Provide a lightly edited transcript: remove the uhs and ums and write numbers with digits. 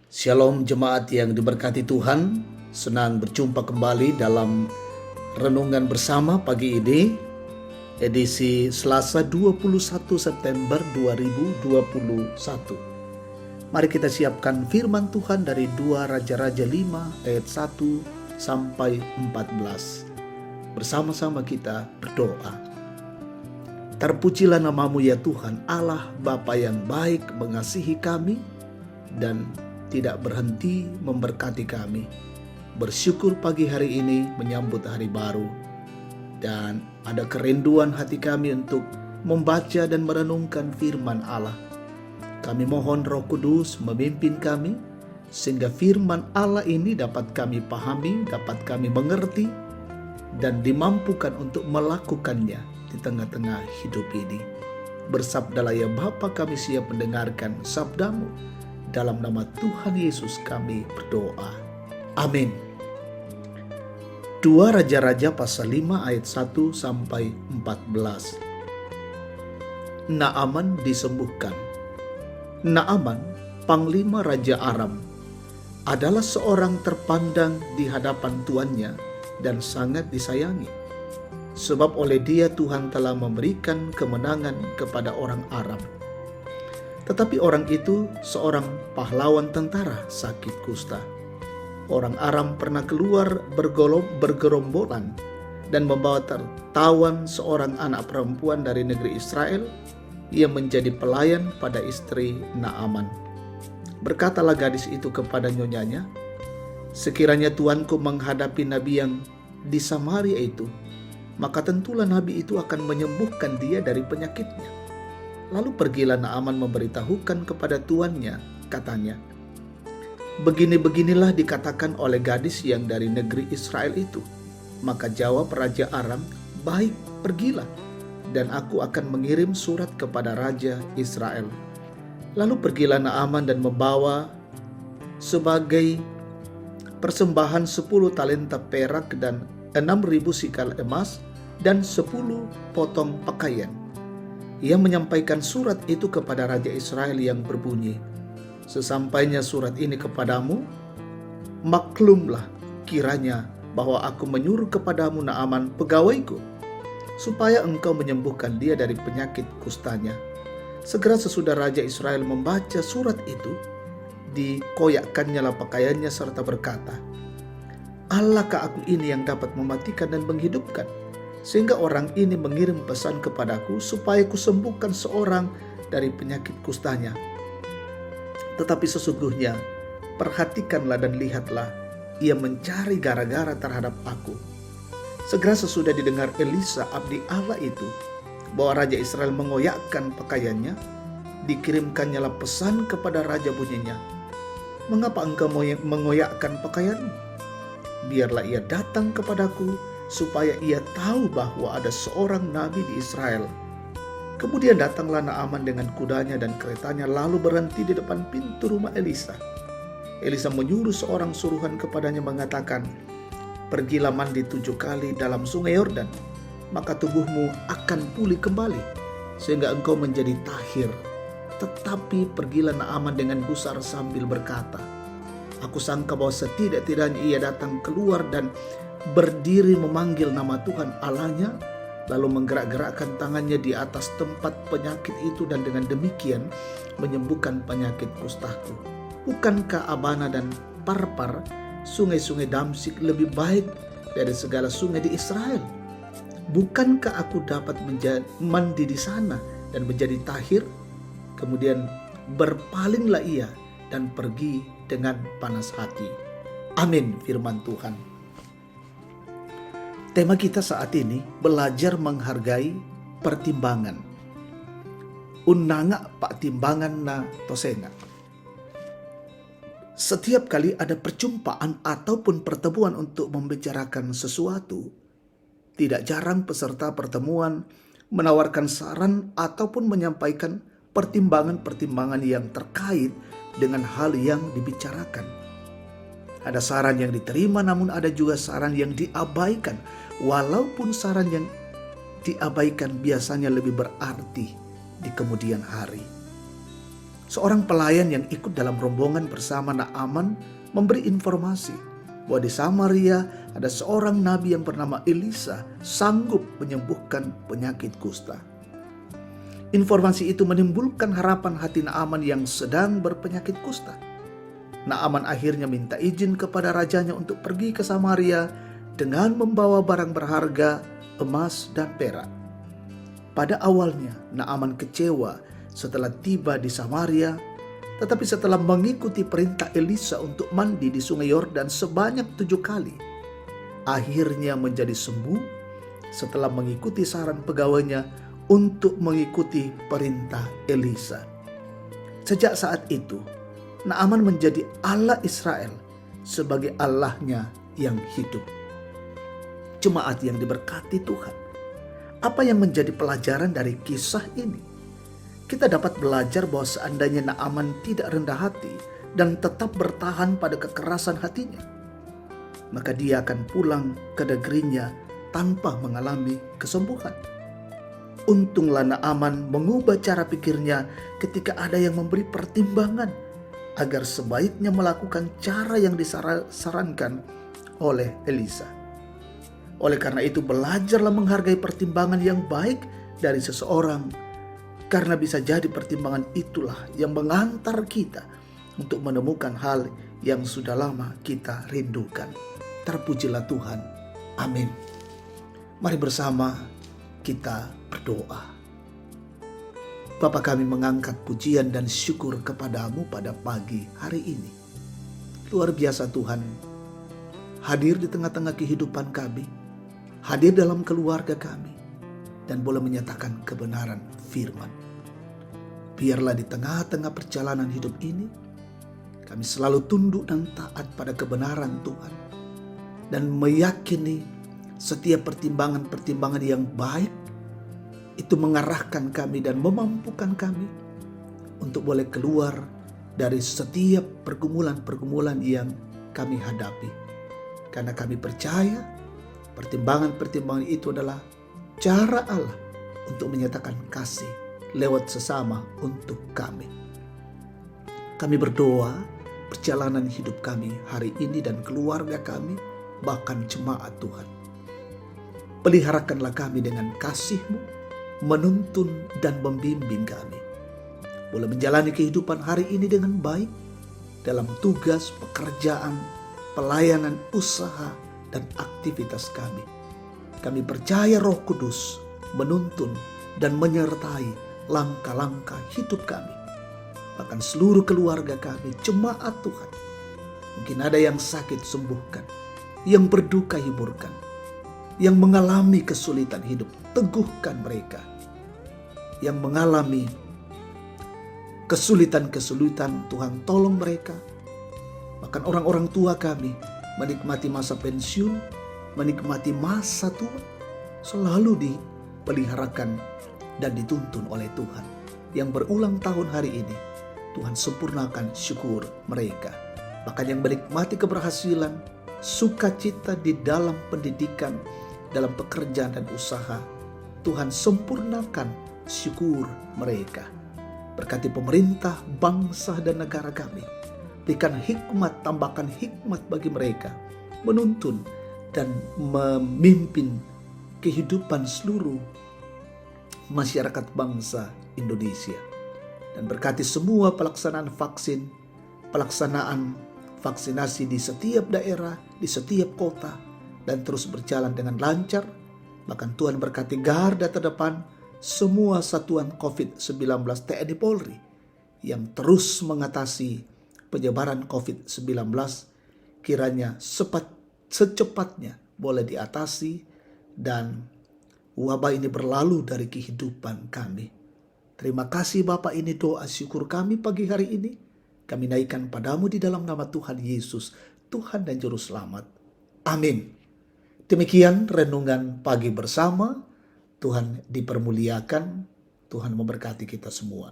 Shalom jemaat yang diberkati Tuhan, senang berjumpa kembali dalam renungan bersama pagi ini, edisi Selasa 21 September 2021. Mari kita siapkan firman Tuhan dari 2 Raja-Raja 5 ayat 1 sampai 14. Bersama-sama kita berdoa. Terpujilah namamu ya Tuhan, Allah Bapa yang baik mengasihi kami dan tidak berhenti memberkati kami. Bersyukur pagi hari ini menyambut hari baru. Dan ada kerinduan hati kami untuk membaca dan merenungkan firman Allah. Kami mohon Roh Kudus memimpin kami, sehingga firman Allah ini dapat kami pahami, dapat kami mengerti, dan dimampukan untuk melakukannya di tengah-tengah hidup ini. Bersabdalah ya Bapa, kami siap mendengarkan sabdamu. Dalam nama Tuhan Yesus kami berdoa. Amin. 2 Raja-Raja pasal 5 ayat 1 sampai 14. Naaman disembuhkan. Naaman, panglima Raja Aram, adalah seorang terpandang di hadapan tuannya dan sangat disayangi. Sebab oleh dia Tuhan telah memberikan kemenangan kepada orang Aram. Tetapi orang itu seorang pahlawan tentara sakit kusta. Orang Aram pernah keluar bergerombolan dan membawa tertawan seorang anak perempuan dari negeri Israel yang menjadi pelayan pada istri Naaman. Berkatalah gadis itu kepada nyonyanya, "Sekiranya tuanku menghadapi nabi yang di Samaria itu, maka tentulah nabi itu akan menyembuhkan dia dari penyakitnya." Lalu pergilah Naaman memberitahukan kepada tuannya, katanya, "Begini-beginilah dikatakan oleh gadis yang dari negeri Israel itu." Maka jawab Raja Aram, "Baik, pergilah, dan aku akan mengirim surat kepada Raja Israel." Lalu pergilah Naaman dan membawa sebagai persembahan 10 talenta perak dan 6.000 sikal emas dan 10 potong pakaian. Ia menyampaikan surat itu kepada Raja Israel yang berbunyi, "Sesampainya surat ini kepadamu, maklumlah kiranya bahwa aku menyuruh kepadamu Naaman pegawaiku, supaya engkau menyembuhkan dia dari penyakit kustanya." Segera sesudah Raja Israel membaca surat itu, dikoyakkannyalah pakaiannya serta berkata, "Allahkah aku ini yang dapat mematikan dan menghidupkan? Sehingga orang ini mengirim pesan kepadaku supaya kusembuhkan seorang dari penyakit kustanya. Tetapi sesungguhnya, perhatikanlah dan lihatlah, ia mencari gara-gara terhadap aku." Segera sesudah didengar Elisa abdi Allah itu bahwa Raja Israel mengoyakkan pakaiannya, dikirimkannyalah pesan kepada raja bunyinya, "Mengapa engkau mengoyakkan pakaianmu? Biarlah ia datang kepadaku, supaya ia tahu bahwa ada seorang nabi di Israel." Kemudian datanglah Naaman dengan kudanya dan keretanya, lalu berhenti di depan pintu rumah Elisa. Elisa menyuruh seorang suruhan kepadanya mengatakan, "Pergilah mandi 7 kali dalam sungai Yordan, maka tubuhmu akan pulih kembali, sehingga engkau menjadi tahir." Tetapi pergilah Naaman dengan gusar sambil berkata, "Aku sangka bahwa setidak-tidaknya ia datang keluar dan berdiri memanggil nama Tuhan Allahnya, lalu menggerak-gerakkan tangannya di atas tempat penyakit itu, dan dengan demikian menyembuhkan penyakit kustaku. Bukankah Abana dan Parpar, sungai-sungai Damsyik, lebih baik dari segala sungai di Israel? Bukankah aku dapat mandi di sana dan menjadi tahir?" Kemudian berpalinglah ia dan pergi dengan panas hati. Amin, firman Tuhan. Tema kita saat ini, belajar menghargai pertimbangan. Unanga pak timbangan na tosenga. Setiap kali ada perjumpaan ataupun pertemuan untuk membicarakan sesuatu, tidak jarang peserta pertemuan menawarkan saran ataupun menyampaikan pertimbangan-pertimbangan yang terkait dengan hal yang dibicarakan. Ada saran yang diterima, namun ada juga saran yang diabaikan. Walaupun saran yang diabaikan biasanya lebih berarti di kemudian hari. Seorang pelayan yang ikut dalam rombongan bersama Naaman memberi informasi bahwa di Samaria ada seorang nabi yang bernama Elisa sanggup menyembuhkan penyakit kusta. Informasi itu menimbulkan harapan hati Naaman yang sedang berpenyakit kusta. Naaman akhirnya minta izin kepada rajanya untuk pergi ke Samaria dengan membawa barang berharga, emas dan perak. Pada awalnya Naaman kecewa setelah tiba di Samaria, tetapi setelah mengikuti perintah Elisa untuk mandi di sungai Yordan sebanyak 7 kali, akhirnya menjadi sembuh setelah mengikuti saran pegawainya untuk mengikuti perintah Elisa. Sejak saat itu, Naaman menjadi Allah Israel sebagai Allahnya yang hidup. Jemaat yang diberkati Tuhan, apa yang menjadi pelajaran dari kisah ini? Kita dapat belajar bahwa seandainya Naaman tidak rendah hati dan tetap bertahan pada kekerasan hatinya, maka dia akan pulang ke negerinya tanpa mengalami kesembuhan. Untunglah Naaman mengubah cara pikirnya ketika ada yang memberi pertimbangan agar sebaiknya melakukan cara yang disarankan oleh Elisa. Oleh karena itu, belajarlah menghargai pertimbangan yang baik dari seseorang, karena bisa jadi pertimbangan itulah yang mengantar kita untuk menemukan hal yang sudah lama kita rindukan. Terpujilah Tuhan. Amin. Mari bersama kita berdoa. Bapa, kami mengangkat pujian dan syukur kepadamu pada pagi hari ini. Luar biasa Tuhan, hadir di tengah-tengah kehidupan kami, hadir dalam keluarga kami, dan boleh menyatakan kebenaran firman. Biarlah di tengah-tengah perjalanan hidup ini, kami selalu tunduk dan taat pada kebenaran Tuhan, dan meyakini setiap pertimbangan-pertimbangan yang baik itu mengarahkan kami dan memampukan kami untuk boleh keluar dari setiap pergumulan-pergumulan yang kami hadapi. Karena kami percaya pertimbangan-pertimbangan itu adalah cara Allah untuk menyatakan kasih lewat sesama untuk kami. Kami berdoa perjalanan hidup kami hari ini dan keluarga kami, bahkan jemaat Tuhan. Peliharakanlah kami dengan kasih-Mu, menuntun dan membimbing kami. Boleh menjalani kehidupan hari ini dengan baik dalam tugas, pekerjaan, pelayanan, usaha, dan aktivitas kami. Kami percaya Roh Kudus menuntun dan menyertai langkah-langkah hidup kami. Bahkan seluruh keluarga kami, jemaat Tuhan. Mungkin ada yang sakit, sembuhkan. Yang berduka, hiburkan. Yang mengalami kesulitan hidup, teguhkan mereka. Yang mengalami kesulitan-kesulitan, Tuhan tolong mereka. Bahkan orang-orang tua kami menikmati masa pensiun, menikmati masa tua, selalu dipeliharakan dan dituntun oleh Tuhan. Yang berulang tahun hari ini, Tuhan sempurnakan syukur mereka. Bahkan yang menikmati keberhasilan, sukacita di dalam pendidikan, dalam pekerjaan dan usaha, Tuhan sempurnakan syukur mereka. Berkati pemerintah, bangsa dan negara kami. Berikan hikmat, tambahkan hikmat bagi mereka, menuntun dan memimpin kehidupan seluruh masyarakat bangsa Indonesia. Dan berkati semua pelaksanaan vaksin, pelaksanaan vaksinasi di setiap daerah, di setiap kota, dan terus berjalan dengan lancar. Bahkan Tuhan berkati garda terdepan semua satuan COVID-19 TNI Polri yang terus mengatasi penyebaran COVID-19, kiranya secepatnya boleh diatasi dan wabah ini berlalu dari kehidupan kami. Terima kasih Bapa, ini doa syukur kami pagi hari ini. Kami naikkan padamu di dalam nama Tuhan Yesus, Tuhan dan Juru Selamat. Amin. Demikian renungan pagi bersama. Tuhan dipermuliakan, Tuhan memberkati kita semua.